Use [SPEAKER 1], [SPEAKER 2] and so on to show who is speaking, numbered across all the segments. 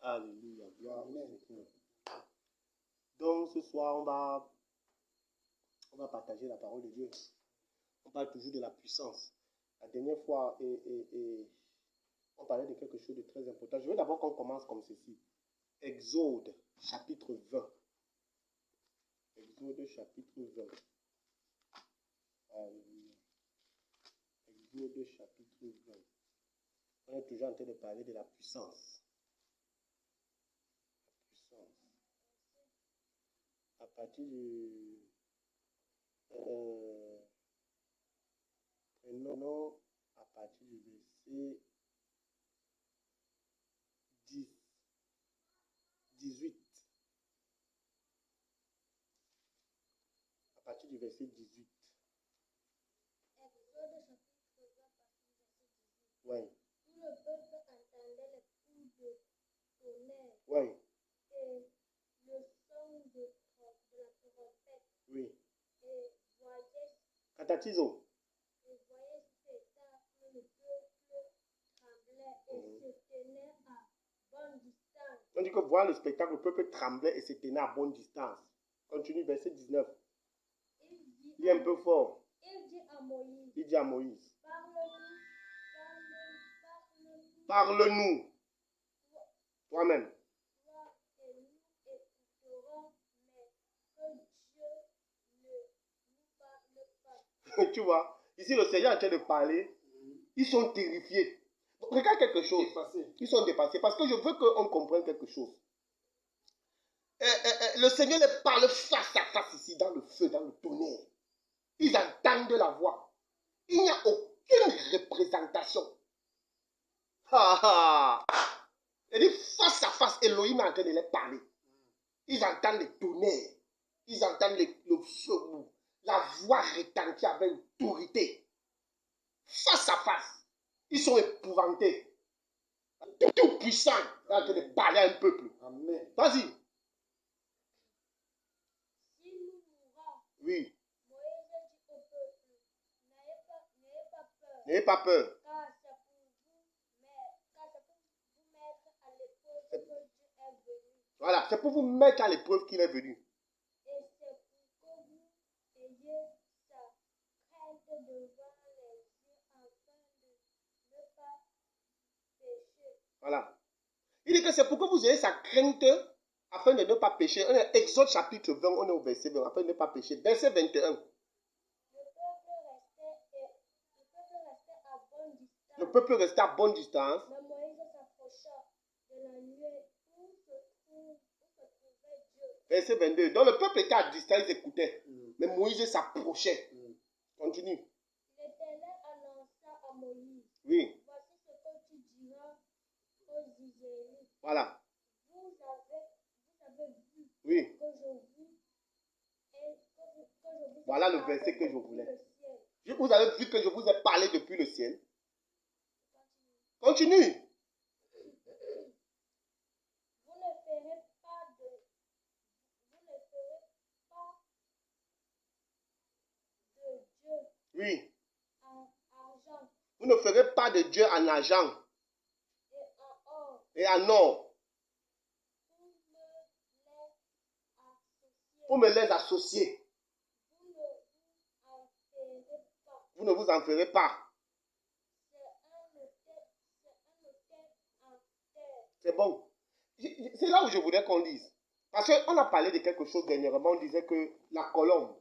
[SPEAKER 1] Alléluia. Amen. Donc ce soir, on va partager la parole de Dieu. On parle toujours de la puissance. La dernière fois, on parlait de quelque chose de très important. Je veux d'abord qu'on commence comme ceci. Exode, chapitre 20. Exode, chapitre 20. Exode, chapitre 20. On est toujours en train de parler de la puissance. La puissance. À partir du... prenons à partir du verset 10, 18. À partir du verset 18.
[SPEAKER 2] Exode chapitre 20, verset 18.
[SPEAKER 1] Oui.
[SPEAKER 2] Tout le peuple entendait les coups de tonnerre
[SPEAKER 1] Oui.
[SPEAKER 2] et le son de la trompette.
[SPEAKER 1] Oui.
[SPEAKER 2] Et voyait
[SPEAKER 1] Catatizo.
[SPEAKER 2] Satan que le peuple tremblait et se tenait à bonne distance.
[SPEAKER 1] On dit que voir le spectacle, le peuple tremblait et se tenait à bonne distance. Continue, verset 19. Il est un peu fort.
[SPEAKER 2] Il dit à Moïse.
[SPEAKER 1] Il dit à Moïse.
[SPEAKER 2] Parle-nous.
[SPEAKER 1] Parle-nous. Toi-même.
[SPEAKER 2] Toi et nous écouterons, mais que Dieu ne nous parle pas.
[SPEAKER 1] Tu vois, ici le Seigneur est en train de parler. Ils sont terrifiés. Regarde quelque chose. Ils sont dépassés. Parce que je veux qu'on comprenne quelque chose. Le Seigneur les parle face à face ici, dans le feu, dans le tonnerre. Ils entendent la voix. Il n'y a aucune représentation. Il dit face à face, Elohim est en train de les parler. Ils entendent le tonnerre. Ils entendent le feu. La voix retentit avec autorité. Face à face. Ils sont épouvantés. Tout puissant est en train de parler à un peuple. Amen. Vas-y.
[SPEAKER 2] Si nous mourons,
[SPEAKER 1] Oui.
[SPEAKER 2] Moïse dit au peuple,
[SPEAKER 1] N'ayez pas peur.
[SPEAKER 2] car c'est pour vous mettre à l'épreuve que Dieu est venu.
[SPEAKER 1] Voilà, c'est pour vous mettre à l'épreuve qu'il est venu.
[SPEAKER 2] Et c'est pour que vous ayez sa crainte devant les yeux afin de ne pas pécher.
[SPEAKER 1] Voilà. Il dit que c'est pour que vous ayez sa crainte afin de ne pas pécher. On est Exode chapitre 20, on est au verset 20, afin de ne pas pécher. Verset 21.
[SPEAKER 2] Le peuple restait à bonne
[SPEAKER 1] Le peuple restait à bonne
[SPEAKER 2] distance.
[SPEAKER 1] distance.
[SPEAKER 2] Mais Moïse s'approcha de la nuée où se trouvait Dieu.
[SPEAKER 1] Verset 22. Donc le peuple était à distance, ils écoutaient. Mais Moïse s'approchait. Continue.
[SPEAKER 2] L'Éternel annonça à Moïse.
[SPEAKER 1] Oui.
[SPEAKER 2] Voici ce que tu diras aux Israélites.
[SPEAKER 1] Voilà.
[SPEAKER 2] Vous avez vu
[SPEAKER 1] Oui.
[SPEAKER 2] que je vous
[SPEAKER 1] Voilà le
[SPEAKER 2] parlé
[SPEAKER 1] verset que je
[SPEAKER 2] depuis
[SPEAKER 1] voulais.
[SPEAKER 2] le ciel.
[SPEAKER 1] Vous avez vu que je vous ai parlé depuis le ciel. Continue.
[SPEAKER 2] Vous ne ferez pas de Dieu
[SPEAKER 1] Oui.
[SPEAKER 2] en argent
[SPEAKER 1] Vous ne ferez pas de Dieu en argent
[SPEAKER 2] et en or
[SPEAKER 1] et en or pour me les associer.
[SPEAKER 2] Vous ne vous en ferez pas.
[SPEAKER 1] Vous ne vous en ferez pas.
[SPEAKER 2] C'est un autel en terre.
[SPEAKER 1] C'est bon. C'est là où je voudrais qu'on lise. Parce qu'on a parlé de quelque chose dernièrement. On disait que la colombe,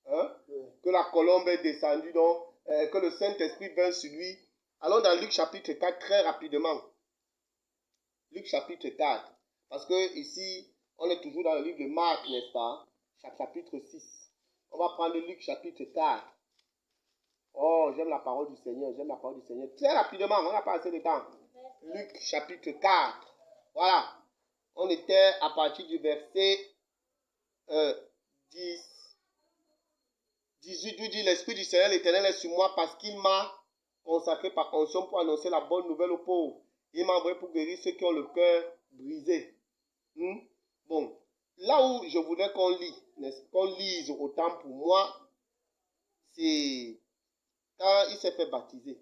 [SPEAKER 1] que la colombe est descendue, donc, que le Saint-Esprit vint sur lui. Allons dans Luc chapitre 4 très rapidement. Luc chapitre 4. Parce que ici, on est toujours dans le livre de Marc, n'est-ce pas? Chapitre 6. On va prendre Luc chapitre 4. Oh, j'aime la parole du Seigneur, j'aime la parole du Seigneur. Très rapidement, on n'a pas assez de temps. Luc chapitre 4. Voilà. On était à partir du verset 18. Lui dit, l'Esprit du Seigneur l'Éternel est sur moi parce qu'il m'a consacré par onction pour annoncer la bonne nouvelle aux pauvres. Il m'a envoyé pour guérir ceux qui ont le cœur brisé. Bon, là où je voudrais qu'on lise autant pour moi, c'est quand il s'est fait baptiser.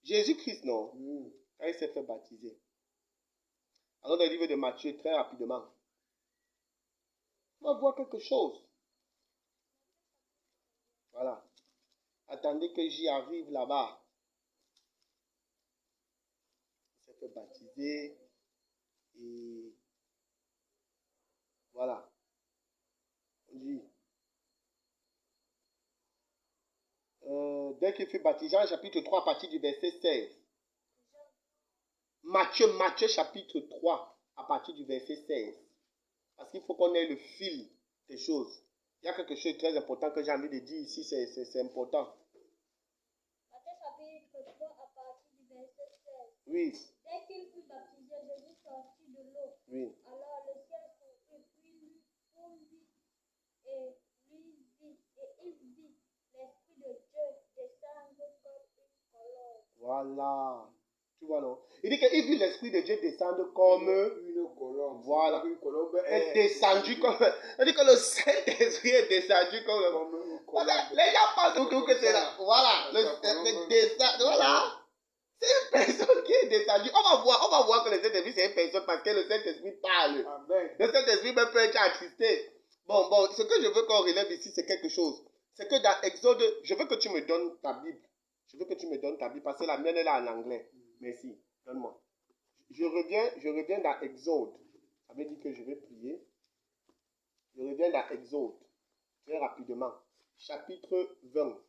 [SPEAKER 1] Jésus-Christ, non. Quand il s'est fait baptiser. Alors dans le livre de Matthieu, très rapidement, on va voir quelque chose. Voilà. Attendez que j'y arrive là-bas. Il s'est fait baptiser. Et voilà. On dit. Dès qu'il fut baptisé, en chapitre 3, à partir du verset 16. Matthieu chapitre 3, à partir du verset 16. Parce qu'il faut qu'on ait le fil des choses. Il y a quelque chose de très important que j'ai envie de dire ici, c'est important.
[SPEAKER 2] Matthieu chapitre 3 à partir du verset 16.
[SPEAKER 1] Oui.
[SPEAKER 2] Dès qu'il fut baptisé, Jésus sortit de l'eau.
[SPEAKER 1] Oui.
[SPEAKER 2] Alors le ciel s'ouvrit, puis lui fondit et il vit l'Esprit de Dieu descendre comme une colombe.
[SPEAKER 1] Voilà. Tu vois, non? Il dit qu'il vit l'Esprit de Dieu descendre comme
[SPEAKER 3] une colombe.
[SPEAKER 1] Voilà.
[SPEAKER 3] Une colombe
[SPEAKER 1] est descendu comme. Il dit que le Saint-Esprit est descendu comme.
[SPEAKER 3] une colombe.
[SPEAKER 1] Les gens pensent beaucoup que c'est là. Voilà. Le descend. Voilà. C'est une personne qui est descendue. On va voir que le Saint-Esprit c'est une personne parce que le Saint-Esprit parle.
[SPEAKER 3] Amen.
[SPEAKER 1] Le Saint-Esprit même peut être attristé. Bon, ce que je veux qu'on relève ici, c'est quelque chose. C'est que dans Exode, je veux que tu me donnes ta Bible. Je veux que tu me donnes ta Bible parce que la mienne est là en anglais. Merci. Donne-moi. Je reviens dans Exode. Ça veut dire que je vais prier. Je reviens dans Exode. Très rapidement. Chapitre 20.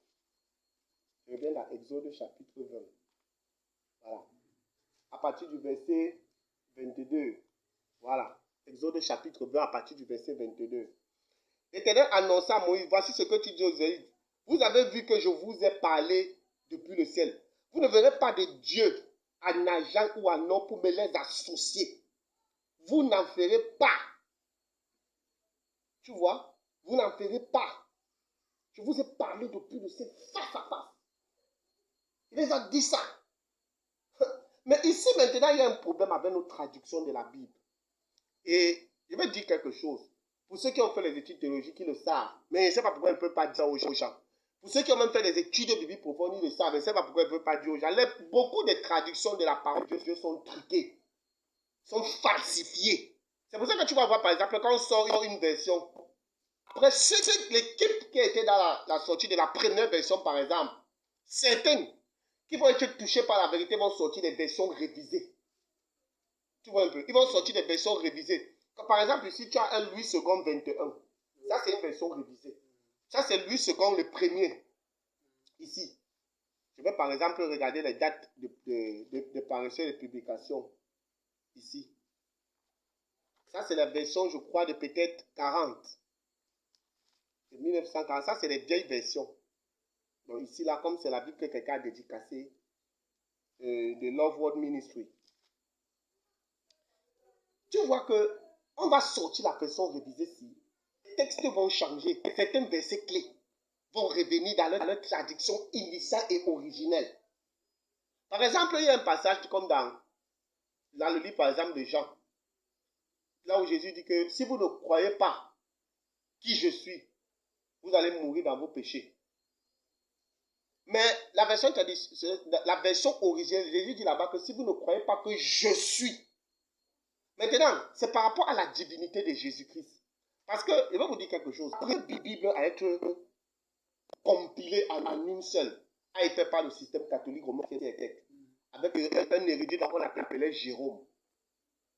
[SPEAKER 1] Je reviens dans Exode chapitre 20. Voilà. À partir du verset 22. Voilà. Exode chapitre 20 à partir du verset 22. L'Éternel annonça à Moïse, voici ce que tu dis aux Israélites. Vous avez vu que je vous ai parlé depuis le ciel. Vous ne verrez pas de Dieu en argent ou en or pour me les associer. Vous n'en ferez pas. Tu vois, vous n'en ferez pas. Je vous ai parlé depuis le ciel face à face. Il les a dit ça. Mais ici maintenant, il y a un problème avec nos traductions de la Bible. Et je vais dire quelque chose. Pour ceux qui ont fait les études théologiques, ils le savent. Mais je ne sais pas pourquoi ils ne peuvent pas dire ça aux gens. Pour ceux qui ont même fait des études bibliques profondes, ils le savent. Je ne sais pas pourquoi ils ne peuvent pas dire aux gens. Beaucoup de traductions de la parole de Dieu sont truquées, sont falsifiées. C'est pour ça que tu vas voir, par exemple, quand on sort une version, après l'équipe qui a été dans la sortie de la première version, par exemple, certaines qui vont être touchées par la vérité vont sortir des versions révisées. Tu vois un peu? Ils vont sortir des versions révisées. Comme par exemple, ici, tu as un Louis II 21. Ça, c'est une version révisée. Ça, c'est Louis II le premier. Ici. Je vais par exemple regarder les dates de parution et de publication. Ici. Ça, c'est la version, je crois, de peut-être 40. De 1940. Ça, c'est les vieilles versions. Donc ici, là, comme c'est la Bible que quelqu'un a dédicacée, de Love World Ministry. Tu vois que on va sortir la version révisée ici. Les textes vont changer. Certains versets clés vont revenir dans leur traduction initiale et originelle. Par exemple, il y a un passage comme dans le livre, par exemple, de Jean. Là où Jésus dit que si vous ne croyez pas qui je suis, vous allez mourir dans vos péchés. Mais la version originelle, Jésus dit là-bas que si vous ne croyez pas que je suis. Maintenant, c'est par rapport à la divinité de Jésus-Christ. Parce que, je vais vous dire quelque chose. La Bible a été compilée en une seule, a été fait par le système catholique romain avec un érudit qu'on appelait Jérôme,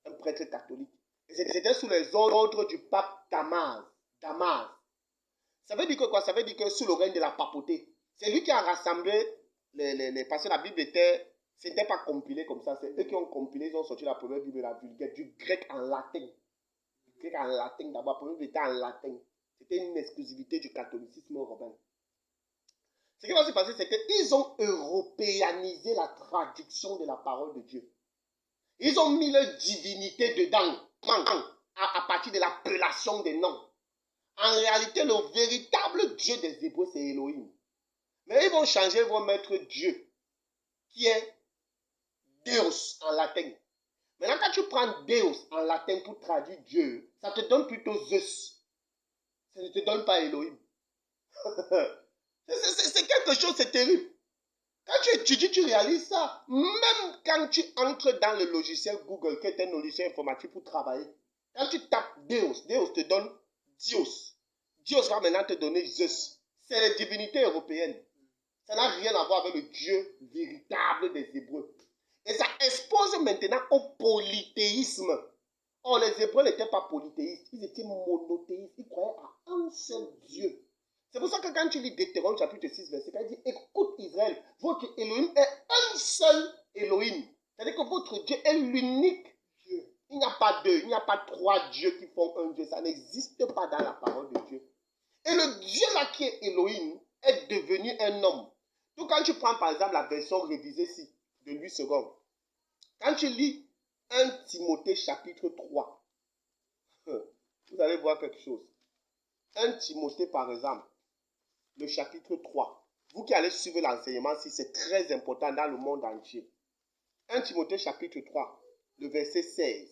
[SPEAKER 1] un prêtre catholique. C'était sous les ordres du pape Damas. Ça veut dire que quoi? Ça veut dire que sous le règne de la papauté. C'est lui qui a rassemblé parce que la Bible c'était pas compilé comme ça. C'est eux qui ont compilé, ils ont sorti la première Bible, la vulgaire, du grec en latin. Du grec en latin d'abord, la première Bible était en latin. C'était une exclusivité du catholicisme romain. Ce qui va se passer, c'est qu'ils ont européanisé la traduction de la parole de Dieu. Ils ont mis leur divinité dedans, à partir de l'appellation des noms. En réalité, le véritable Dieu des Hébreux, c'est Elohim. Mais ils vont changer, ils vont mettre Dieu, qui est Deus en latin. Maintenant, quand tu prends Deus en latin pour traduire Dieu, ça te donne plutôt Zeus. Ça ne te donne pas Elohim. C'est quelque chose, c'est terrible. Quand tu étudies, tu réalises ça. Même quand tu entres dans le logiciel Google, qui est un logiciel informatique pour travailler, quand tu tapes Deus, Deus te donne Dios. Dios va maintenant te donner Zeus. C'est les divinités européennes. Ça n'a rien à voir avec le Dieu véritable des Hébreux. Et ça expose maintenant au polythéisme. Or, les Hébreux n'étaient pas polythéistes, ils étaient monothéistes. Ils croyaient à un seul Dieu. C'est pour ça que quand tu lis Deutéronome chapitre 6, verset 4, il dit, écoute Israël, votre Elohim est un seul Elohim. C'est-à-dire que votre Dieu est l'unique Dieu. Il n'y a pas deux, il n'y a pas trois dieux qui font un Dieu. Ça n'existe pas dans la parole de Dieu. Et le Dieu là qui est Elohim est devenu un homme. Donc quand tu prends par exemple la version révisée ici, de Louis II, quand tu lis 1 Timothée chapitre 3, vous allez voir quelque chose. 1 Timothée par exemple, le chapitre 3. Vous qui allez suivre l'enseignement, si c'est très important dans le monde entier. 1 Timothée chapitre 3, le verset 16.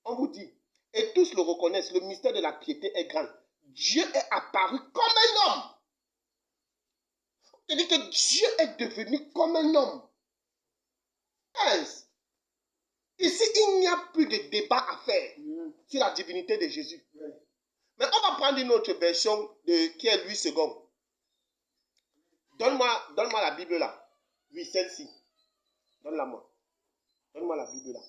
[SPEAKER 1] On vous dit, et tous le reconnaissent, le mystère de la piété est grand. Dieu est apparu comme un homme. C'est-à-dire que Dieu est devenu comme un homme. Ici, il n'y a plus de débat à faire sur la divinité de Jésus. Mais on va prendre une autre version qui est Louis II. Donne-moi la Bible là. Oui, celle-ci. Donne-la-moi. Donne-moi la Bible là.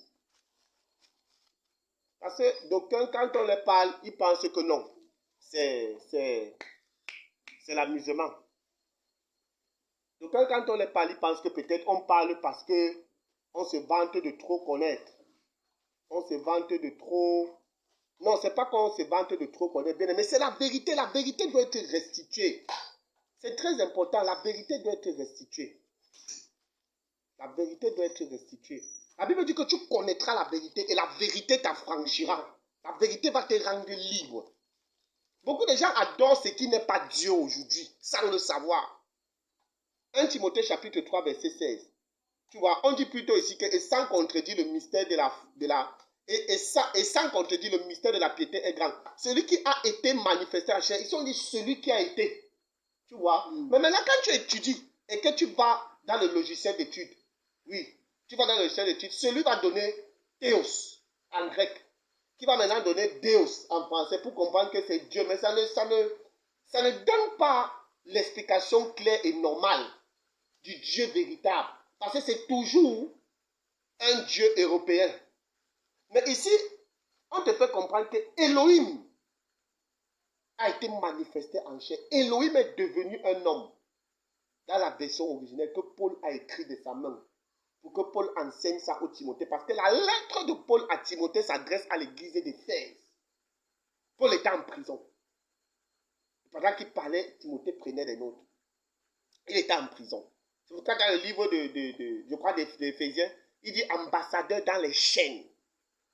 [SPEAKER 1] Parce que d'aucuns, quand on les parle, ils pensent que non. C'est l'amusement. D'aucuns, quand on les parle, ils pensent que peut-être on parle parce que on se vante de trop connaître. On se vante de trop... Non, c'est pas qu'on se vante de trop connaître bien, mais c'est la vérité. La vérité doit être restituée. C'est très important. La vérité doit être restituée. La vérité doit être restituée. La Bible dit que tu connaîtras la vérité et la vérité t'affranchira. La vérité va te rendre libre. Beaucoup de gens adorent ce qui n'est pas Dieu aujourd'hui, sans le savoir. 1 Timothée chapitre 3, verset 16. Tu vois, on dit plutôt ici que et sans contredire le mystère sans contredire le mystère de la piété est grand. Celui qui a été manifesté en chair, ils sont dit celui qui a été. Tu vois. Mais maintenant, quand tu étudies et que tu vas dans le logiciel d'études, oui, tu vas dans le logiciel d'études, celui va donner Théos en grec, qui va maintenant donner Deus en français pour comprendre que c'est Dieu. Mais ça ne donne pas l'explication claire et normale du Dieu véritable. Parce que c'est toujours un Dieu européen. Mais ici, on te fait comprendre que Elohim a été manifesté en chair. Elohim est devenu un homme. Dans la version originelle que Paul a écrit de sa main. Pour que Paul enseigne ça au Timothée. Parce que la lettre de Paul à Timothée s'adresse à l'église d'Éphèse. Paul était en prison. Pendant qu'il parlait, Timothée prenait des notes. Il était en prison. C'est pourquoi dans le livre je crois d'Éphésiens, il dit ambassadeur dans les chaînes.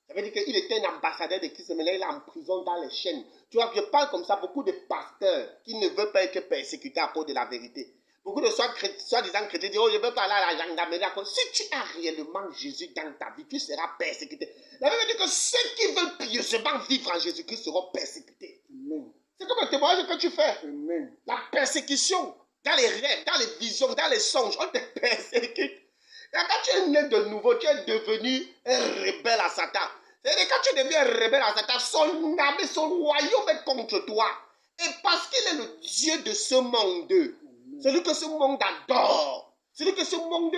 [SPEAKER 1] Ça veut dire qu'il était un ambassadeur de Christ, mais là il est en prison dans les chaînes. Tu vois, je parle comme ça, beaucoup de pasteurs qui ne veulent pas être persécutés à cause de la vérité. Beaucoup de soi-disant chrétiens disent, oh, je veux pas aller à la gendarmerie. Si tu as réellement Jésus dans ta vie, tu seras persécuté. La Bible dit que ceux qui veulent pieusement vivre en Jésus-Christ seront persécutés. C'est comme un témoignage que tu fais. Amen. La persécution, dans les rêves, dans les visions, dans les songes, on te persécute. Et quand tu es né de nouveau, tu es devenu un rebelle à Satan. C'est-à-dire quand tu deviens un rebelle à Satan, son armée, son royaume est contre toi. Et parce qu'il est le Dieu de ce monde, celui que ce monde adore, celui que ce monde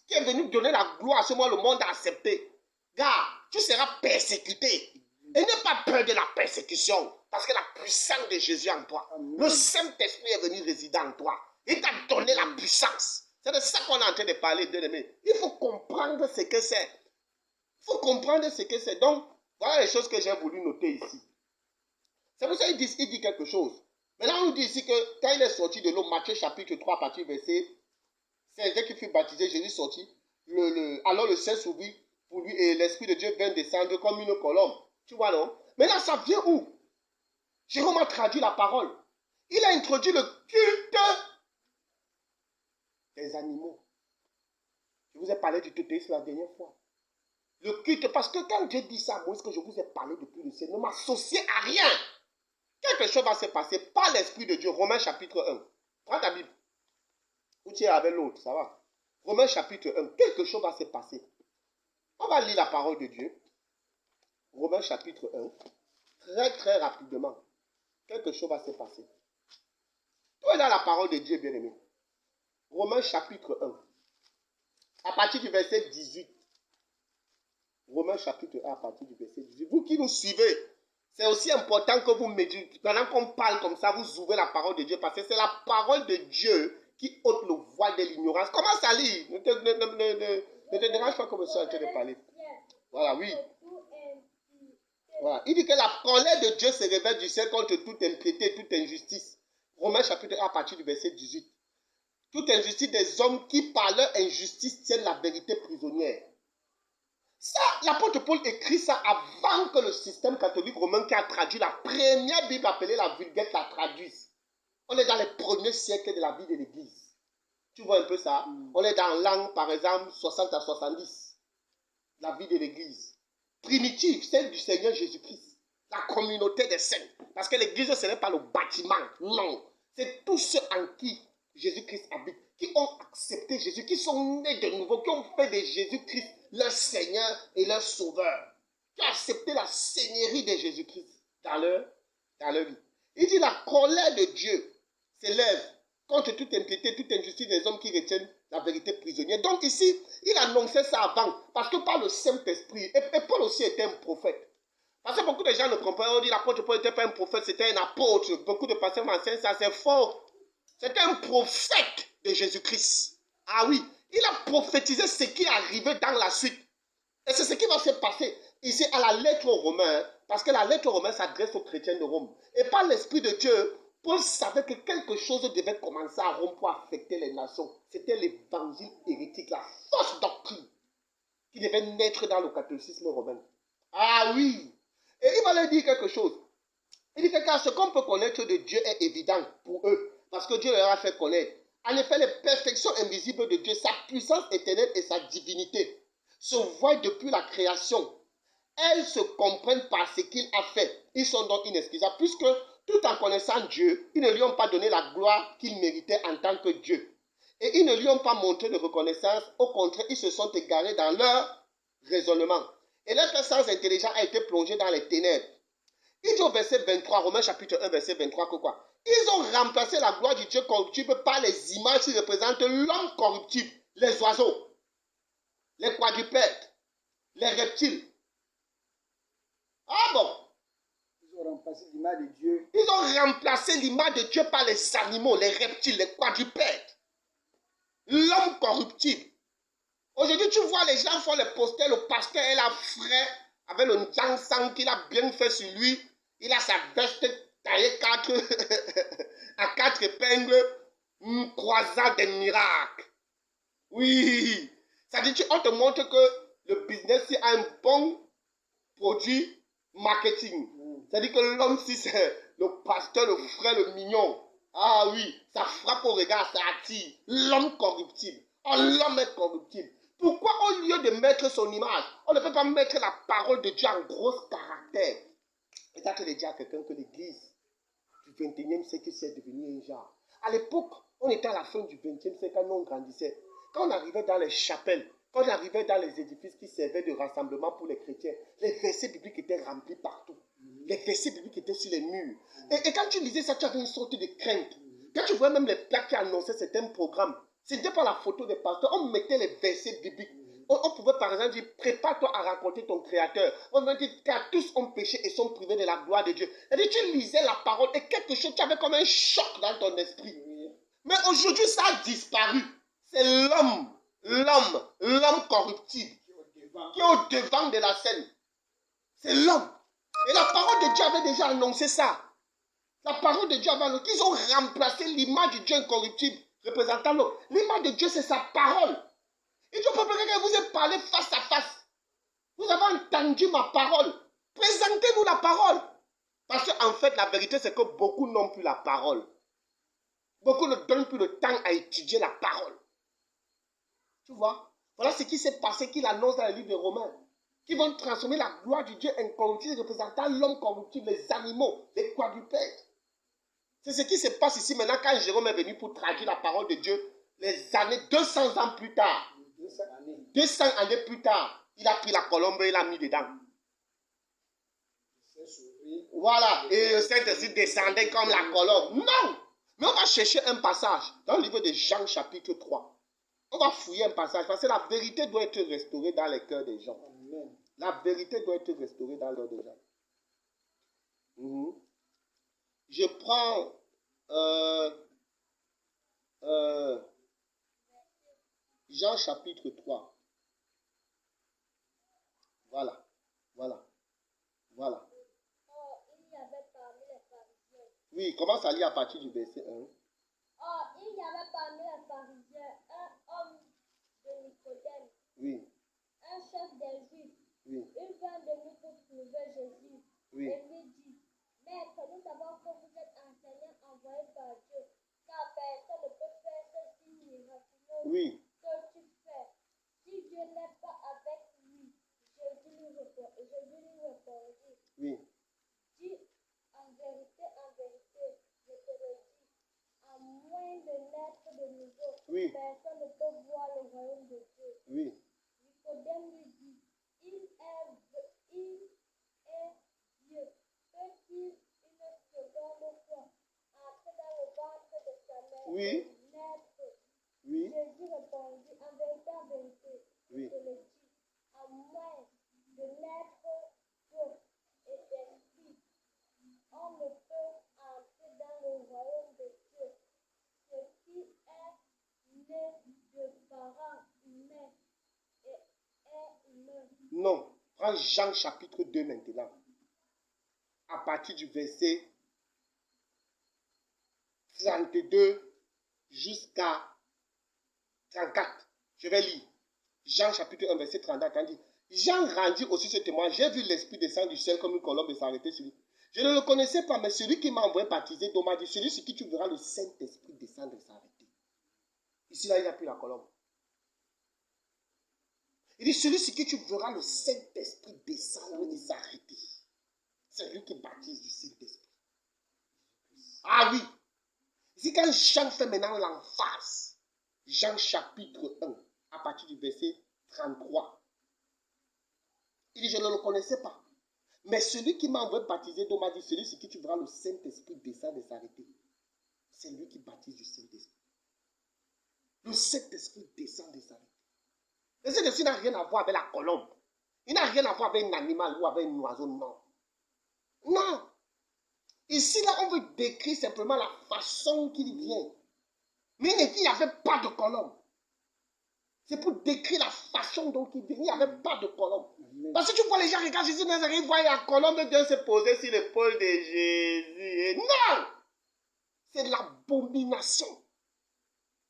[SPEAKER 1] qui est venu donner la gloire à ce monde, le monde a accepté. Gars, tu seras persécuté. Et n'aie pas peur de la persécution. Parce que la puissance de Jésus en toi. Amen. Le Saint-Esprit est venu résider en toi. Il t'a donné la puissance. C'est de ça qu'on est en train de parler, bien-aimé. Il faut comprendre ce que c'est. Il faut comprendre ce que c'est. Donc, voilà les choses que j'ai voulu noter ici. C'est pour ça qu'il dit quelque chose. Maintenant, on nous dit ici que quand il est sorti de l'eau, Matthieu chapitre 3, à partir du verset 16, dès qu'il fut baptisé, Jésus sortit. Alors le ciel s'ouvrit pour lui et l'Esprit de Dieu vint descendre comme une colombe. Tu vois, non? Mais là, ça vient où? Jérôme a traduit la parole. Il a introduit le culte des animaux. Je vous ai parlé du totéisme la dernière fois. Le culte, parce que quand Dieu dit ça, moi, ce que je vous ai parlé depuis le ciel, ne m'associe à rien. Quelque chose va se passer par l'Esprit de Dieu. Romains chapitre 1. Prends ta Bible. Ou tu es avec l'autre, ça va. Romains chapitre 1, quelque chose va se passer. On va lire la parole de Dieu. Romains chapitre 1, très très rapidement. Quelque chose va se passer. Toi, là, la parole de Dieu, bien-aimé. Romains chapitre 1, à partir du verset 18. Romains chapitre 1, à partir du verset 18. Vous qui nous suivez, c'est aussi important que vous méditez. Pendant qu'on parle comme ça, vous ouvrez la parole de Dieu, parce que c'est la parole de Dieu qui ôte le voile de l'ignorance. Comment ça lit? Ne te dérange pas comme je suis en train de parler. Voilà, oui. Voilà. Il dit que la colère de Dieu se révèle du ciel contre toute impiété, toute injustice. Romains chapitre 1 à partir du verset 18. Toute injustice des hommes qui par leur injustice tiennent la vérité prisonnière. Ça, l'apôtre Paul écrit ça avant que le système catholique romain qui a traduit la première Bible appelée la Vulgate la traduise. On est dans les premiers siècles de la vie de l'Église. Tu vois un peu ça? On est dans l'an, par exemple, 60 à 70. La vie de l'Église. Primitive, celle du Seigneur Jésus-Christ. La communauté des saints. Parce que l'Église, ce n'est pas le bâtiment. Non. C'est tous ceux en qui Jésus-Christ habite. Qui ont accepté Jésus. Qui sont nés de nouveau. Qui ont fait de Jésus-Christ leur Seigneur et leur Sauveur. Qui ont accepté la seigneurie de Jésus-Christ dans leur vie. Il dit la colère de Dieu s'élève contre toute impiété, toute injustice des hommes qui retiennent la vérité prisonnière. Donc ici, il annonçait ça avant, parce que par le Saint-Esprit, et Paul aussi était un prophète. Parce que beaucoup de gens ne comprennent pas, on dit l'apôtre Paul n'était pas un prophète, c'était un apôtre. Beaucoup de pasteurs m'enseignent ça, c'est faux. C'était un prophète de Jésus-Christ. Ah oui, il a prophétisé ce qui arrivait dans la suite. Et c'est ce qui va se passer ici à la lettre aux Romains, parce que la lettre aux Romains s'adresse aux chrétiens de Rome. Et par l'Esprit de Dieu, Paul savait que quelque chose devait commencer à Rome pour affecter les nations. C'était l'évangile hérétique, la fausse doctrine qui devait naître dans le catholicisme romain. Ah oui! Et il va leur dire quelque chose. Il dit que car ce qu'on peut connaître de Dieu est évident pour eux, parce que Dieu leur a fait connaître. En effet, les perfections invisibles de Dieu, sa puissance éternelle et sa divinité, se voient depuis la création. Elles se comprennent par ce qu'il a fait. Ils sont donc inexcusables, puisque tout en connaissant Dieu, ils ne lui ont pas donné la gloire qu'il méritait en tant que Dieu. Et ils ne lui ont pas montré de reconnaissance. Au contraire, ils se sont égarés dans leur raisonnement. Et leur sens intelligent a été plongé dans les ténèbres. Il dit au verset 23, Romains chapitre 1, verset 23, que quoi? Ils ont remplacé la gloire du Dieu corruptible par les images qui représentent l'homme corruptible, les oiseaux, les quadrupèdes, les reptiles. Ah bon?
[SPEAKER 3] Ils ont remplacé l'image de Dieu.
[SPEAKER 1] Ils ont remplacé l'image de Dieu par les animaux, les reptiles, les quadrupèdes. L'homme corruptible. Aujourd'hui, tu vois, les gens font les posters, le pasteur est là frais, avec le sang qu'il a bien fait sur lui. Il a sa veste taillée à 4 épingles, croisant des miracles. Oui. Ça dit, on te montre que le business a un bon produit marketing. C'est-à-dire que l'homme, si c'est le pasteur, le frère, le mignon, ah oui, ça frappe au regard, ça attire. L'homme corruptible. Oh, l'homme est corruptible. Pourquoi au lieu de mettre son image, on ne peut pas mettre la parole de Dieu en gros caractère? Et ça, tu le dis à quelqu'un que l'église du 21e siècle, c'est devenu un genre. À l'époque, on était à la fin du 20e siècle quand on grandissait. Quand on arrivait dans les chapelles, quand on arrivait dans les édifices qui servaient de rassemblement pour les chrétiens, les versets bibliques étaient remplis partout. Les versets bibliques étaient sur les murs. Et quand tu lisais ça, tu avais une sorte de crainte. Quand tu voyais même les plaques qui annonçaient certains programmes, ce n'était pas la photo des pasteurs, on mettait les versets bibliques. On pouvait par exemple dire, prépare-toi à rencontrer ton Créateur. On pouvait dire, car tous ont péché et sont privés de la gloire de Dieu. Et tu lisais la parole et quelque chose, tu avais comme un choc dans ton esprit. Mais aujourd'hui, ça a disparu. C'est l'homme corruptible qui est au devant de la scène. C'est l'homme. Et la parole de Dieu avait déjà annoncé ça. La parole de Dieu avait annoncé qu'ils ont remplacé l'image de Dieu incorruptible représentant l'homme. L'image de Dieu, c'est sa parole. Et Dieu peut que vous ayez parlé face à face. Vous avez entendu ma parole. Présentez-nous la parole. Parce qu'en fait, la vérité, c'est que beaucoup n'ont plus la parole. Beaucoup ne donnent plus le temps à étudier la parole. Tu vois? Voilà ce qui s'est passé qu'il annonce dans le livre de Romains. Qui vont transformer la gloire du Dieu incorruptible représentant l'homme corruptible, les animaux, les quadrupèdes. C'est ce qui se passe ici maintenant quand Jérôme est venu pour traduire la parole de Dieu les années, 200 ans plus tard,
[SPEAKER 3] 200 années.
[SPEAKER 1] 200 années plus tard, il a pris la colombe et il l'a mis dedans.
[SPEAKER 3] C'est s'ouvrir.
[SPEAKER 1] Voilà, et le Saint-Esprit descendait comme la colombe. Non! Mais on va chercher un passage dans le livre de Jean chapitre 3. On va fouiller un passage parce que la vérité doit être restaurée dans les cœurs des gens.
[SPEAKER 3] Amen.
[SPEAKER 1] La vérité doit être restaurée dans les cœurs des gens. Je prends Jean chapitre 3. Voilà, voilà, voilà.
[SPEAKER 2] Or, il y avait parmi les pharisiens.
[SPEAKER 1] Oui, commence à lire à partir du verset 1.
[SPEAKER 2] Or, il y avait parmi les pharisiens un homme de Nicodème,
[SPEAKER 1] Oui,
[SPEAKER 2] un chef des Juifs.
[SPEAKER 1] oui,
[SPEAKER 2] Il vint de nous pour trouver Jésus.
[SPEAKER 1] oui,
[SPEAKER 2] Et lui dit, Maître, nous savons que vous êtes enseignant envoyé par Dieu, car personne ne peut faire ce signe miraculeux
[SPEAKER 1] oui,
[SPEAKER 2] que tu fais. Si Dieu n'est pas avec lui, Jésus lui répondit,
[SPEAKER 1] oui.
[SPEAKER 2] dis en vérité, je te le dis, à moins de naître de nouveau,
[SPEAKER 1] Oui.
[SPEAKER 2] personne ne peut voir le royaume de Dieu.
[SPEAKER 1] Oui,
[SPEAKER 2] Nicodème lui dit, il est Dieu. Peut-il une seconde fois entrer dans le ventre de sa mère
[SPEAKER 1] Oui.
[SPEAKER 2] et naître?
[SPEAKER 1] oui,
[SPEAKER 2] Jésus répondit, en vérité, je
[SPEAKER 1] Oui.
[SPEAKER 2] te le dis, à moins de naître d'eau et d'esprit, on ne peut entrer dans le royaume de Dieu. Ce qui est né de parents humains est humain.
[SPEAKER 1] non. Prends Jean chapitre 2 maintenant. À partir du verset 32 jusqu'à 34. Je vais lire. Jean chapitre 1 verset 34. On dit, Jean rendit aussi ce témoin. J'ai vu l'Esprit descendre du ciel comme une colombe et s'arrêter sur lui. Je ne le connaissais pas, mais celui qui m'a envoyé baptiser, donc m'a dit, celui sur qui tu verras le Saint-Esprit descendre et s'arrêter. Ici, là, il a pris la colombe. Il dit, celui sur qui tu verras le Saint-Esprit descendre et s'arrêter. C'est lui qui baptise du Saint-Esprit. Ah oui. Ici, quand Jean fait maintenant l'emphase, Jean chapitre 1, à partir du verset 33, il dit, je ne le connaissais pas. Mais celui qui m'a envoyé baptiser, donc m'a dit, celui sur qui tu verras le Saint-Esprit descendre et s'arrêter. C'est lui qui baptise du Saint-Esprit. Le Saint-Esprit descend et s'arrête. Le Saint-Esprit n'a rien à voir avec la colombe. Il n'a rien à voir avec un animal ou avec un oiseau, non. Non. Ici, là, on veut décrire simplement la façon qu'il vient. Mais il n'y avait pas de colombe. C'est pour décrire la façon dont il vient. Il n'y avait pas de colombe. Parce que tu vois les gens regardent Jésus, ils voient la colombe de Dieu se poser sur l'épaule de Jésus. Et non! C'est l'abomination.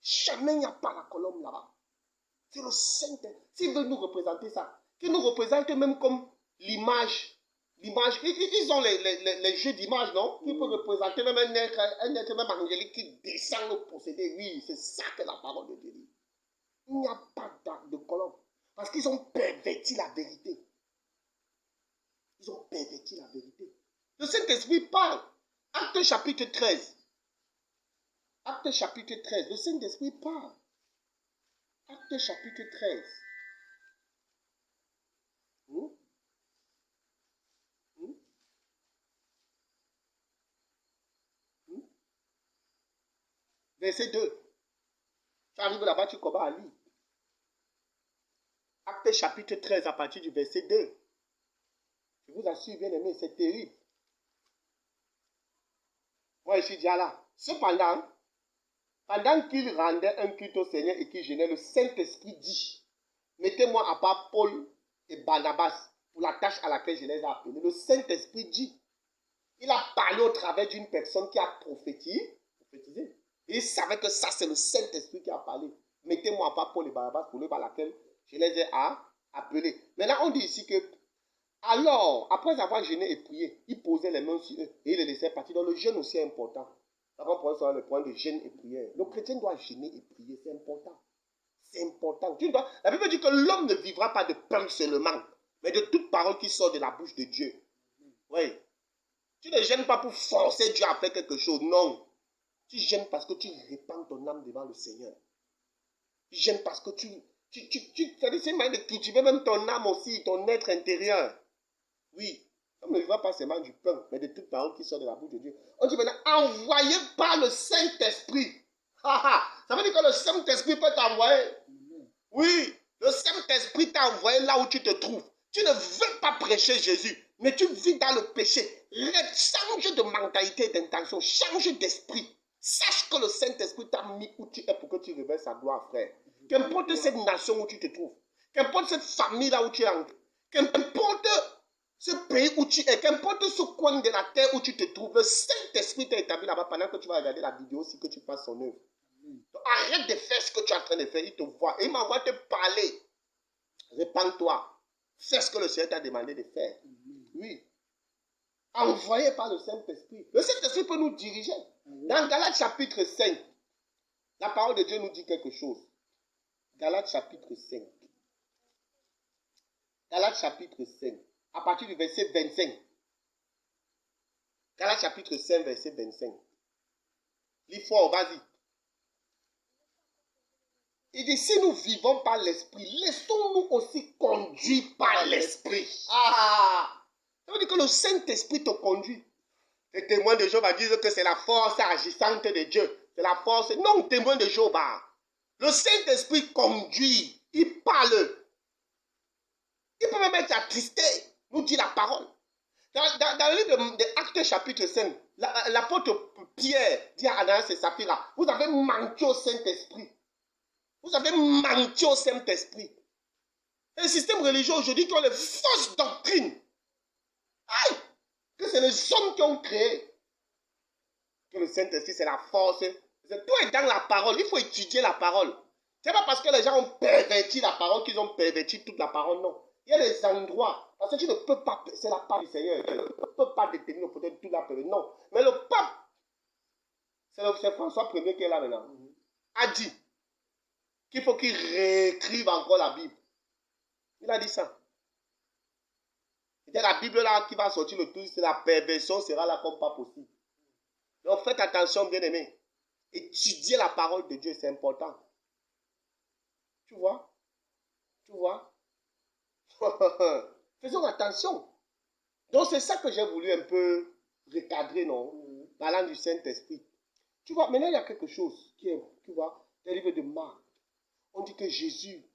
[SPEAKER 1] Jamais il n'y a pas la colombe là-bas. C'est le Saint-Esprit. S'il veut nous représenter ça, qu'il nous représente même comme l'image. L'image, ils ont les jeux d'image, non? Qui peut représenter même un être même angélique qui descend le posséder. Oui, c'est ça que la parole de Dieu dit. Il n'y a pas de colombe. Parce qu'ils ont perverti la vérité. Ils ont perverti la vérité. Le Saint-Esprit parle. Acte chapitre 13. Acte chapitre 13. Le Saint-Esprit parle. Acte chapitre 13. Verset 2. Tu arrives là-bas, tu commences à lire. Acte chapitre 13 à partir du verset 2. Je vous assure, bien aimé, c'est terrible. Moi, je suis déjà là. Cependant, pendant qu'il rendait un culte au Seigneur et qu'il jeûnait, le Saint-Esprit dit, mettez-moi à part Paul et Barnabas pour la tâche à laquelle je les ai appelés. Le Saint-Esprit dit, il a parlé au travers d'une personne qui a prophétisé. Et il savait que ça, c'est le Saint-Esprit qui a parlé. Mettez-moi à part Paul et Barnabas pour l'œuvre à laquelle je les ai appelés. Maintenant, on dit ici que, alors, après avoir jeûné et prié, il posait les mains sur eux et il les laissait partir. Donc, le jeûne aussi est important. Avant, pour ça, le point de jeûne et prière. Le chrétien doit jeûner et prier, c'est important. C'est important. La Bible dit que l'homme ne vivra pas de pain seulement, mais de toute parole qui sort de la bouche de Dieu. Oui. Tu ne jeûnes pas pour forcer Dieu à faire quelque chose, non. Tu jeûnes parce que tu répands ton âme devant le Seigneur. J'aime parce que c'est-à-dire, c'est une manière de cultiver même ton âme aussi, ton être intérieur. Oui. On ne voit pas seulement du pain, mais de toute parole qui sort de la bouche de Dieu. On dit maintenant, envoyé par le Saint-Esprit. Ça veut dire que le Saint-Esprit peut t'envoyer. Oui, le Saint-Esprit t'a envoyé là où tu te trouves. Tu ne veux pas prêcher Jésus, mais tu vis dans le péché. Change de mentalité et d'intention, change d'esprit. Sache que le Saint-Esprit t'a mis où tu es pour que tu révèles sa gloire, frère. Qu'importe cette nation où tu te trouves, qu'importe cette famille là où tu es entré, qu'importe ce pays où tu es, qu'importe ce coin de la terre où tu te trouves, le Saint-Esprit t'a établi là-bas pendant que tu vas regarder la vidéo aussi que tu passes son œuvre. Donc, arrête de faire ce que tu es en train de faire, il te voit et il m'envoie te parler. Répands-toi. Fais ce que le Seigneur t'a demandé de faire. Oui. Envoyé par le Saint-Esprit. Le Saint-Esprit peut nous diriger. Dans Galates chapitre 5, la parole de Dieu nous dit quelque chose. Galates chapitre 5. Galates chapitre 5. À partir du verset 25. Galates chapitre 5, verset 25. Lis fort, vas-y. Il dit, si nous vivons par l'Esprit, laissons-nous aussi conduire par l'Esprit. Ça veut dire que le Saint-Esprit te conduit. Les témoins de Jéhovah disent que c'est la force agissante de Dieu. C'est la force. Non, témoin de Jéhovah. Le Saint-Esprit conduit. Il parle. Il peut même être attristé, nous dit la parole. Dans le livre des Actes chapitre 5, l'apôtre Pierre dit à Ananias et Saphira, vous avez manqué au Saint-Esprit. Vous avez manqué au Saint-Esprit. Un système religieux aujourd'hui qui ont les fausses doctrines. Aïe! Que c'est les hommes qui ont créé. Que le Saint-Esprit, c'est la force. Tout est dans la parole. Il faut étudier la parole. Ce n'est pas parce que les gens ont perverti la parole qu'ils ont perverti toute la parole, non. Il y a des endroits. Parce que tu ne peux pas, c'est la part du Seigneur. Tu ne peux pas déterminer peut-être toute la période. Non. Mais le pape, c'est François Ier qui est là maintenant, a dit qu'il faut qu'il réécrive encore la Bible. Il a dit ça. C'est la Bible là qui va sortir le tout, c'est la perversion sera là comme pas possible. Donc faites attention, bien aimés. Étudier la parole de Dieu, c'est important. Tu vois? Tu vois? Faisons attention. Donc c'est ça que j'ai voulu un peu recadrer, non? Parlant du Saint-Esprit. Tu vois, maintenant il y a quelque chose qui est, tu vois, dans le livre de Marc. On dit que Jésus,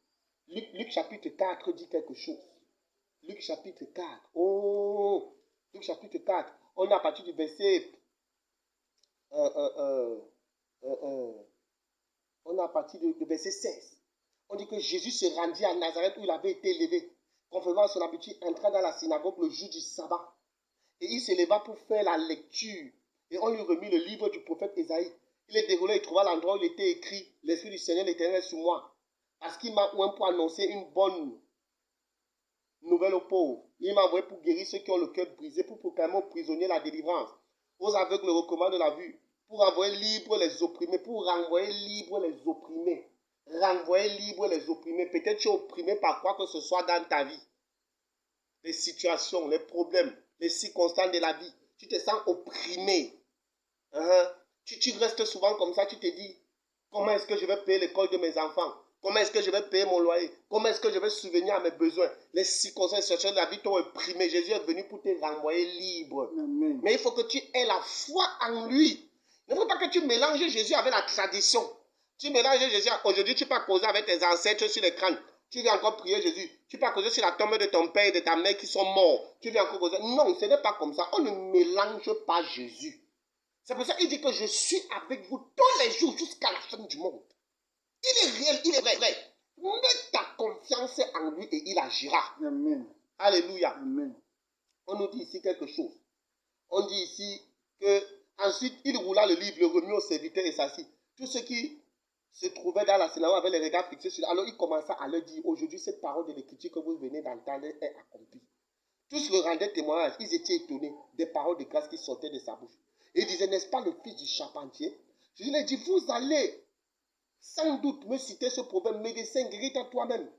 [SPEAKER 1] Luc chapitre 4 dit quelque chose. Luc chapitre 4. Oh, Luc chapitre 4. On est à partir du verset... on est à partir du verset 16. On dit que Jésus se rendit à Nazareth où il avait été élevé. Conformément à son habitude, entra dans la synagogue le jour du sabbat. Et il se leva pour faire la lecture. Et on lui remit le livre du prophète Ésaïe. Il est déroulé, il trouva l'endroit où il était écrit « L'Esprit du Seigneur l'Éternel sur moi. Parce qu'il m'a oint pour annoncer une bonne nouvelle aux pauvres. Il m'a envoyé pour guérir ceux qui ont le cœur brisé, pour proclamer aux prisonniers la délivrance, aux aveugles le recommande de la vue, pour envoyer libre les opprimés, pour renvoyer libre les opprimés. Renvoyer libre les opprimés. Peut-être tu es opprimé par quoi que ce soit dans ta vie. Les situations, les problèmes, les circonstances de la vie. Tu te sens opprimé. Tu restes souvent comme ça, tu te dis, comment est-ce que je vais payer l'école de mes enfants? Comment est-ce que je vais payer mon loyer? Comment est-ce que je vais subvenir à mes besoins? Les circonstances de la vie t'ont opprimé. Jésus est venu pour te renvoyer libre.
[SPEAKER 3] Amen.
[SPEAKER 1] Mais il faut que tu aies la foi en lui. Il ne faut pas que tu mélanges Jésus avec la tradition. Tu mélanges Jésus. Aujourd'hui, tu peux causer avec tes ancêtres sur l'écran. Tu viens encore prier Jésus. Tu peux causer sur la tombe de ton père et de ta mère qui sont morts. Tu viens encore causer. Non, ce n'est pas comme ça. On ne mélange pas Jésus. C'est pour ça qu'il dit que je suis avec vous tous les jours jusqu'à la fin du monde. Il est réel, il est vrai. Mets ta confiance en lui et il agira.
[SPEAKER 3] Amen.
[SPEAKER 1] Alléluia.
[SPEAKER 3] Amen.
[SPEAKER 1] On nous dit ici quelque chose. On dit ici que ensuite il roula le livre, le remit au serviteur et s'assit. Tous ceux qui se trouvaient dans la synagogue avaient les regards fixés sur lui. Alors il commença à leur dire, aujourd'hui cette parole de l'écriture que vous venez d'entendre est accomplie. Tous le rendaient témoignage. Ils étaient étonnés des paroles de grâce qui sortaient de sa bouche. Et ils disaient, n'est-ce pas le fils du charpentier? Je leur ai dit, vous allez sans doute me citer ce proverbe, médecin, guéris-toi toi-même.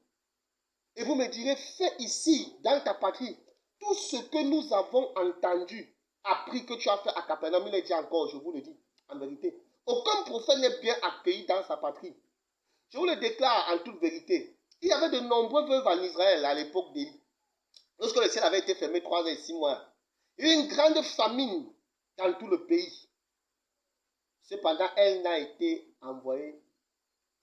[SPEAKER 1] Et vous me direz, fais ici, dans ta patrie, tout ce que nous avons entendu, appris que tu as fait à Capernaum. Il est dit encore, je vous le dis, en vérité. Aucun prophète n'est bien accueilli dans sa patrie. Je vous le déclare en toute vérité. Il y avait de nombreux veuves en Israël à l'époque d'Élie. Lorsque le ciel avait été fermé 3 ans et 6 mois, il y a eu une grande famine dans tout le pays. Cependant, elle n'a été envoyée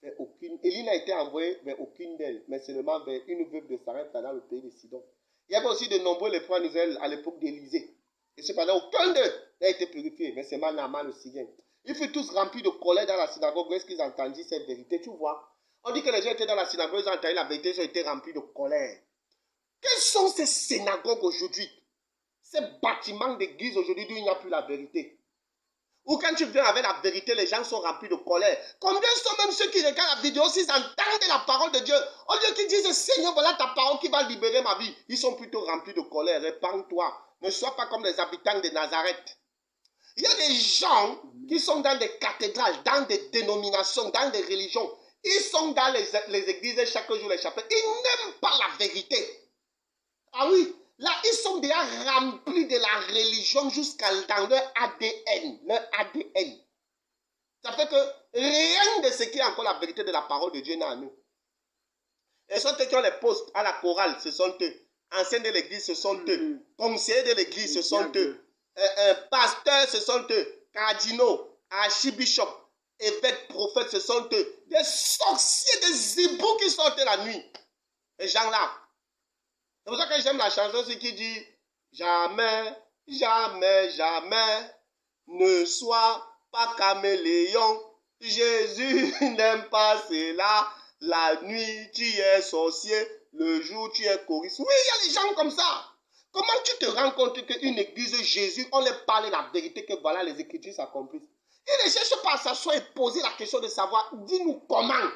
[SPEAKER 1] vers aucune. Élie n'a été envoyée vers aucune d'elles, mais seulement vers une veuve de Sarepta dans le pays de Sidon. Il y avait aussi de nombreux lépreux en Israël à l'époque d'Élisée. Et cependant, aucun d'eux n'a été purifié, mais seulement Naaman le Syrien. Ils furent tous remplis de colère dans la synagogue lorsqu'ils entendirent cette vérité. Tu vois, on dit que les gens étaient dans la synagogue, ils ont entendu la vérité, ils ont été remplis de colère. Quelles sont ces synagogues aujourd'hui? Ces bâtiments d'église aujourd'hui où il n'y a plus la vérité? Ou quand tu viens avec la vérité, les gens sont remplis de colère. Combien sont même ceux qui regardent la vidéo, s'ils entendent la parole de Dieu, au lieu qu'ils disent, Seigneur, voilà ta parole qui va libérer ma vie, ils sont plutôt remplis de colère. Répands-toi. Ne sois pas comme les habitants de Nazareth. Il y a des gens qui sont dans des cathédrales, dans des dénominations, dans des religions. Ils sont dans les églises chaque jour, les chapelles. Ils n'aiment pas la vérité. Ah oui, là, ils sont déjà remplis de la religion jusqu'à dans leur ADN. Leur ADN. Ça fait que rien de ce qui est encore la vérité de la parole de Dieu n'est en nous. Et ceux qui ont les postes à la chorale, ce sont eux. Anciens de l'église, ce sont eux. Conseillers de l'église, ce sont eux. Pasteurs, ce sont eux. Cardinaux, archibishops, évêques, prophètes, ce sont eux. Des sorciers, des hiboux qui sortent la nuit. Les gens-là. C'est pour ça que j'aime la chanson qui dit jamais, jamais, jamais ne sois pas caméléon. Jésus n'aime pas cela. La nuit, tu es sorcier. Le jour, tu es choriste. Oui, il y a des gens comme ça. Comment tu te rends compte qu'une église Jésus, on leur parle la vérité que voilà, les Écritures s'accomplissent. Ils ne cherchent pas à s'asseoir et poser la question de savoir, dis-nous comment.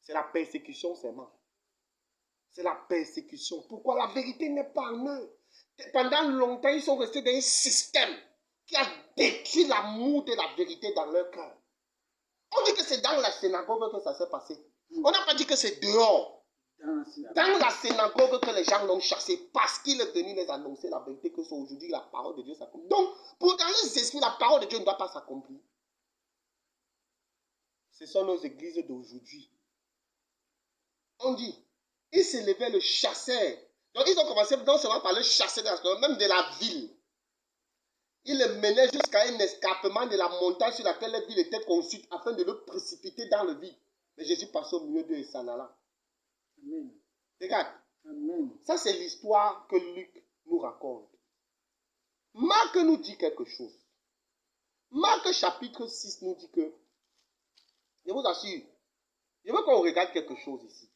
[SPEAKER 1] C'est la persécution seulement. C'est la persécution. Pourquoi la vérité n'est pas en eux? Pendant longtemps, ils sont restés dans un système qui a détruit l'amour de la vérité dans leur cœur. On dit que c'est dans la synagogue que ça s'est passé. On n'a pas dit que c'est dehors. Dans la synagogue que les gens l'ont chassé parce qu'il est venu les annoncer la vérité que c'est aujourd'hui la parole de Dieu s'accomplit. Donc, pour dans les esprits, la parole de Dieu ne doit pas s'accomplir. Ce sont nos églises d'aujourd'hui. On dit, ils s'élevaient le chasseur. Donc, ils ont commencé non seulement par le chasser, même de la ville. Ils le menaient jusqu'à un escarpement de la montagne sur laquelle la ville était construite afin de le précipiter dans le vide. Mais Jésus passait au milieu d'eux et s'en alla.
[SPEAKER 3] Amen.
[SPEAKER 1] Regarde,
[SPEAKER 3] Amen.
[SPEAKER 1] ça c'est l'histoire que Luc nous raconte. Marc nous dit quelque chose. Marc chapitre 6 nous dit que, je vous assure, je veux qu'on regarde quelque chose ici.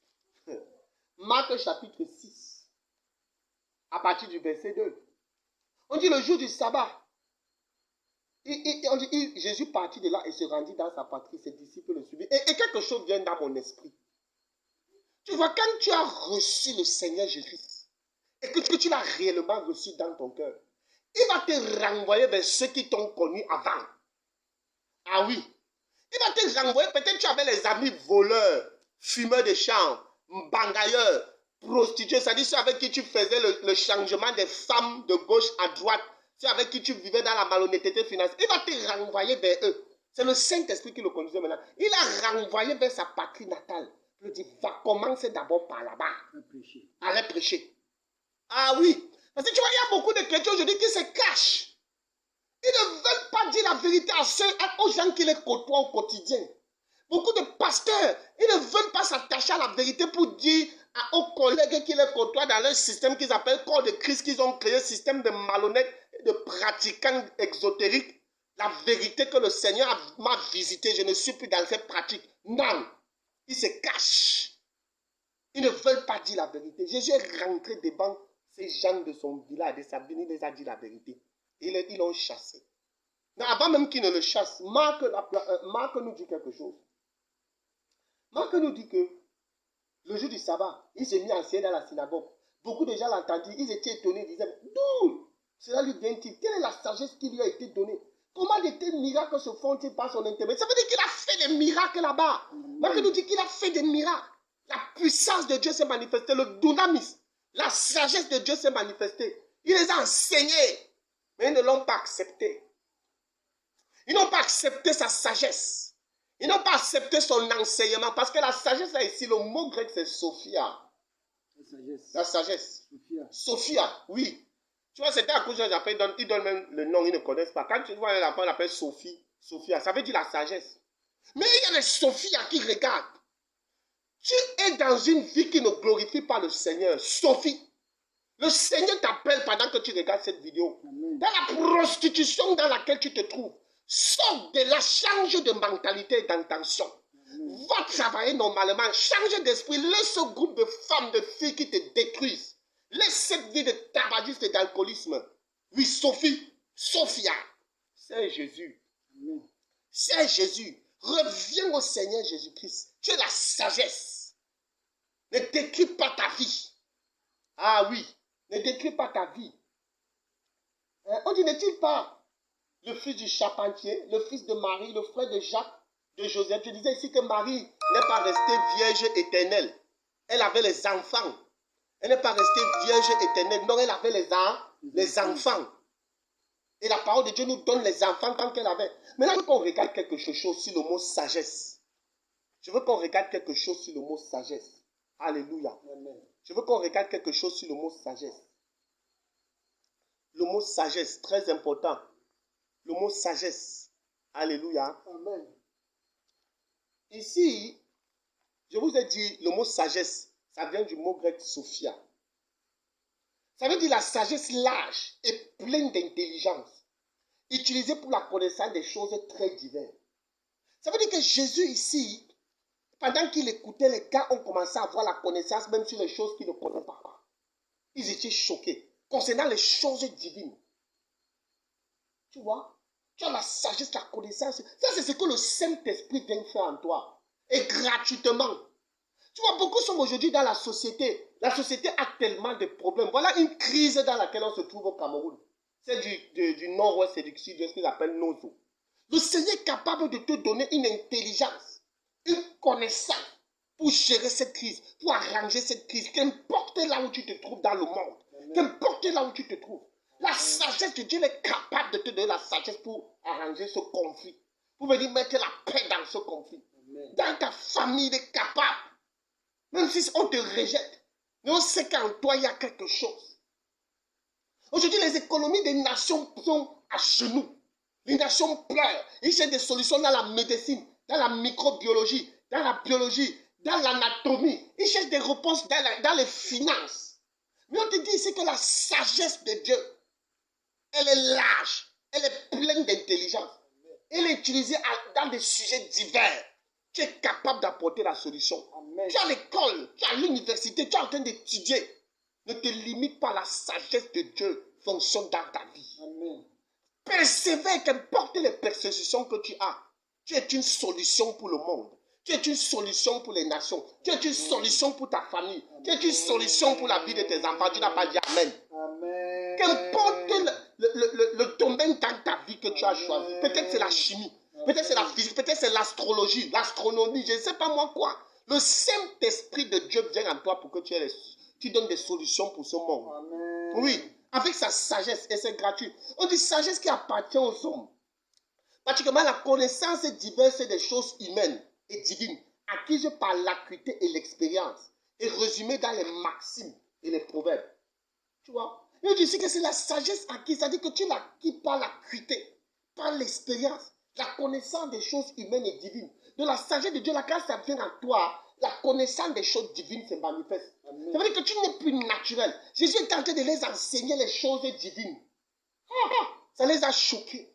[SPEAKER 1] Marc chapitre 6, à partir du verset 2. On dit le jour du sabbat. Jésus partit de là et se rendit dans sa patrie. Ses disciples le suivirent. Et quelque chose vient dans mon esprit. Tu vois, quand tu as reçu le Seigneur Jésus et que tu l'as réellement reçu dans ton cœur, il va te renvoyer vers ceux qui t'ont connu avant. Ah oui. Il va te renvoyer, peut-être tu avais les amis voleurs, fumeurs de champs, bangailleurs, prostituées, c'est-à-dire ceux avec qui tu faisais le changement des femmes de gauche à droite, ceux avec qui tu vivais dans la malhonnêteté financière. Il va te renvoyer vers eux. C'est le Saint-Esprit qui le conduisait maintenant. Il a renvoyé vers sa patrie natale. Il dit, va commencer d'abord par là-bas. Allez prêcher. Ah oui. Parce que tu vois, il y a beaucoup de chrétiens aujourd'hui qui se cachent. Ils ne veulent pas dire la vérité aux gens qui les côtoient au quotidien. Beaucoup de pasteurs, ils ne veulent pas s'attacher à la vérité pour dire aux collègues qui les côtoient dans leur système qu'ils appellent corps de Christ, qu'ils ont créé, système de malhonnêtes, de pratiquants exotériques. La vérité que le Seigneur m'a visité, je ne suis plus dans cette pratique. Non. Ils se cachent. Ils ne veulent pas dire la vérité. Jésus est rentré devant ces gens de son village, de sa ville, il les a dit la vérité. Ils l'ont chassé. Mais avant même qu'ils ne le chassent, Marc nous dit quelque chose. Marc nous dit que le jour du sabbat, il s'est mis à enseigner dans la synagogue. Beaucoup de gens l'entendirent, ils étaient étonnés, ils disaient, d'où cela lui vient-il? Quelle est la sagesse qui lui a été donnée? Comment de tels miracles se font-ils par son intermédiaire? Ça veut dire qu'il a fait des miracles là-bas. Marc nous dit qu'il a fait des miracles. La puissance de Dieu s'est manifestée, le dunamis, la sagesse de Dieu s'est manifestée. Il les a enseignés, mais ils ne l'ont pas accepté. Ils n'ont pas accepté sa sagesse. Ils n'ont pas accepté son enseignement parce que la sagesse là ici, le mot grec c'est Sophia.
[SPEAKER 3] La sagesse.
[SPEAKER 1] La sagesse.
[SPEAKER 3] Sophia.
[SPEAKER 1] Sophia, oui. Tu vois, c'était à cause de l'appel, ils donnent même le nom, ils ne connaissent pas. Quand tu vois un enfant, on l'appelle Sophie, Sophia, ça veut dire la sagesse. Mais il y a des Sophia qui regardent. Tu es dans une vie qui ne glorifie pas le Seigneur. Sophie, le Seigneur t'appelle pendant que tu regardes cette vidéo.
[SPEAKER 3] Amen.
[SPEAKER 1] Dans la prostitution dans laquelle tu te trouves, sors de là, change de mentalité et d'intention. Va travailler normalement, change d'esprit. Laisse ce groupe de femmes, de filles qui te détruisent. Laisse cette vie de tabagisme et d'alcoolisme. Oui, Sophie, Sophia, c'est Jésus.
[SPEAKER 3] Amen.
[SPEAKER 1] C'est Jésus. Reviens au Seigneur Jésus-Christ. Tu es la sagesse. Ne détruis pas ta vie. Ah oui, ne détruis pas ta vie. On dit, n'est-il pas le fils du charpentier, le fils de Marie, le frère de Jacques, de Joseph? Je disais ici que Marie n'est pas restée vierge éternelle. Elle avait les enfants. Elle n'est pas restée vierge éternelle. Non, elle avait les enfants. Et la parole de Dieu nous donne les enfants tant qu'elle avait. Maintenant, je veux qu'on regarde quelque chose sur le mot sagesse. Je veux qu'on regarde quelque chose sur le mot sagesse. Alléluia.
[SPEAKER 3] Amen.
[SPEAKER 1] Je veux qu'on regarde quelque chose sur le mot sagesse. Le mot sagesse, très important. Le mot sagesse. Alléluia.
[SPEAKER 3] Amen.
[SPEAKER 1] Ici, je vous ai dit, le mot sagesse, ça vient du mot grec Sophia. Ça veut dire la sagesse large et pleine d'intelligence, utilisée pour la connaissance des choses très diverses. Ça veut dire que Jésus ici, pendant qu'il écoutait, les gars ont commencé à avoir la connaissance même sur les choses qu'ils ne connaissaient pas. Ils étaient choqués concernant les choses divines. Tu vois? Tu as la sagesse, la connaissance. Ça, c'est ce que le Saint-Esprit vient faire en toi. Et gratuitement. Tu vois, beaucoup sont aujourd'hui dans la société. La société a tellement de problèmes. Voilà une crise dans laquelle on se trouve au Cameroun. C'est du nord-ouest et du sud-ouest qu'ils appellent Nozo. Le Seigneur est capable de te donner une intelligence, une connaissance pour gérer cette crise, pour arranger cette crise, qu'importe là où tu te trouves dans le monde, qu'importe là où tu te trouves. La sagesse de Dieu est capable de te donner la sagesse pour arranger ce conflit, pour venir mettre la paix dans ce conflit.
[SPEAKER 3] Amen.
[SPEAKER 1] Dans ta famille, il est capable. Même si on te rejette, mais on sait qu'en toi, il y a quelque chose. Aujourd'hui, les économies des nations sont à genoux. Les nations pleurent. Ils cherchent des solutions dans la médecine, dans la microbiologie, dans la biologie, dans l'anatomie. Ils cherchent des réponses dans les finances. Mais on te dit ici que la sagesse de Dieu, elle est large, elle est pleine d'intelligence. Elle est utilisée dans des sujets divers. Tu es capable d'apporter la solution.
[SPEAKER 3] Amen.
[SPEAKER 1] Tu es à l'école, tu es à l'université, tu es en train d'étudier. Ne te limite pas, la sagesse de Dieu fonctionne dans ta vie.
[SPEAKER 3] Amen.
[SPEAKER 1] Persévère, qu'importe les persécutions que tu as. Tu es une solution pour le monde. Tu es une solution pour les nations. Tu es une solution pour ta famille. Tu es une solution pour la vie de tes enfants. Tu n'as pas dit Amen.
[SPEAKER 3] Amen.
[SPEAKER 1] Qu'importe le domaine dans ta vie que tu as choisi. Peut-être c'est la chimie. Peut-être c'est la physique. Peut-être c'est l'astrologie, l'astronomie. Je ne sais pas moi quoi. Le Saint-Esprit de Dieu vient en toi pour que tu donnes des solutions pour ce monde.
[SPEAKER 3] Amen.
[SPEAKER 1] Oui, avec sa sagesse, et c'est gratuit. On dit sagesse qui appartient aux hommes. Pratiquement la connaissance diverse des choses humaines et divines, acquise par l'acuité et l'expérience, et résumée dans les maximes et les proverbes. Tu vois? Et on dit ici que c'est la sagesse acquise, c'est-à-dire que tu l'acquis par l'acuité, par l'expérience, la connaissance des choses humaines et divines. De la sagesse de Dieu, quand ça vient en toi, la connaissance des choses divines se manifeste.
[SPEAKER 3] Amen.
[SPEAKER 1] Ça veut dire que tu n'es plus naturel. Jésus est en train de les enseigner les choses divines. Ça les a choqués.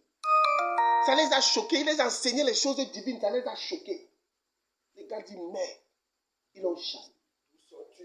[SPEAKER 1] Ça les a choqués. Il les a enseigné les choses divines. Ça les a choqués. Les gars disent, mais ils l'ont chassé.